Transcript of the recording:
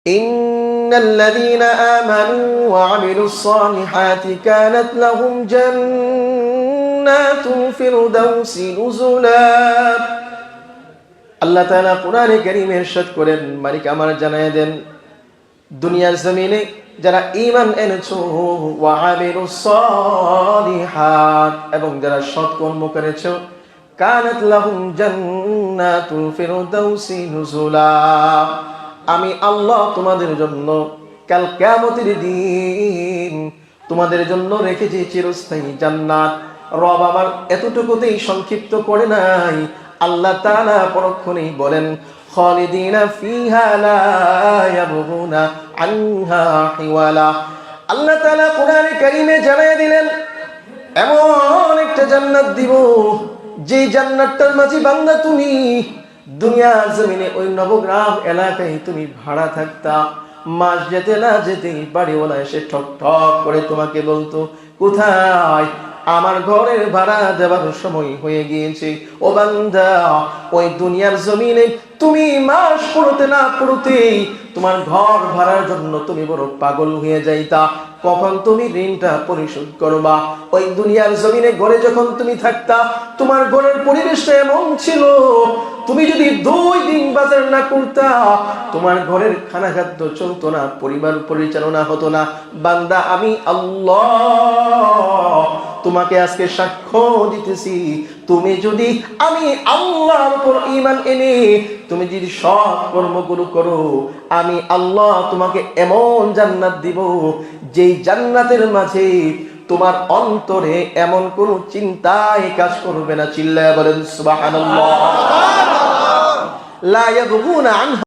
ইন্নাল্লাযীনা আমানু ওয়া আমিলুস সালিহাতি কানাত লাহুম জান্নাতুল ফিরদাউসি নুজুলা। আল্লাহ তাআলা কোরআনে কারীমে ইরশাদ করেন, মালিক আমার জানায় দেন, দুনিয়ার জমিনে যারা ঈমান এনেছো ওয়া আমিলুস সালিহাত, এবং যারা সৎকর্ম করেছো, কানাত লাহুম জান্নাতুল ফিরদাউসি নুজুলা, আমি আল্লাহ তোমাদের জন্য কাল কিয়ামতের দিন তোমাদের জন্য রেখেছি চিরস্থায়ী জান্নাত। রব আমার এতটুকুতেই সংক্ষিপ্ত করে নাই, আল্লাহ তাআলা পরক্ষণেই বলেন, খালিদিনা ফিহা লা ইয়াবগুনা আনহা হিওয়ালা। আল্লাহ তাআলা কোরআনে কারীমে জানায় দিলেন, এমন একটা জান্নাত দিব, যে জান্নাতটার মাঝে বান্দা তুমি দুনিয়ার জমিনে ওই নবগ্রাম এলাকায় তুমি ভাড়া থাকতা, মাস যেতে না যেতেই বাড়িওয়ালা এসে ঠক ঠক করে তোমাকে বলতো, কোথায়? আমার ঘরের ভাড়া দেওয়ার সময় হয়ে গিয়েছে। ও বান্দা, ওই দুনিয়ার জমিনে তুমি মাস পড়তে না পড়তেই তোমার ঘর ভাড়ার জন্য তুমি বড় পাগল হয়ে যাইতা। কখন তুমি ঋণটা পরিশোধ করবা? ওই দুনিয়ার জমিনে ঘরে যখন তুমি থাকতা, তোমার ঘরের পরিবেশটা এমন ছিল, তুমি যদি 2 দিন বাজার না করতা, তোমার ঘরের খানা খাদ্য চলতো না, পরিবার পরিচালনা হতো না। বান্দা, আমি আল্লাহ তোমাকে আজকে সাক্ষ্য দিতেছি, তুমি যদি আমি আল্লাহর উপর ঈমান এনে তুমি যদি সৎ কর্মগুলো করো, আমি আল্লাহ তোমাকে এমন জান্নাত দিব, যেই জান্নাতের মাঝে তোমার অন্তরে এমন কোন চিন্তাই কাজ করবে না। চিল্লায়া বলেন সুবহানাল্লাহ। লা ইয়াবগুনা আনহা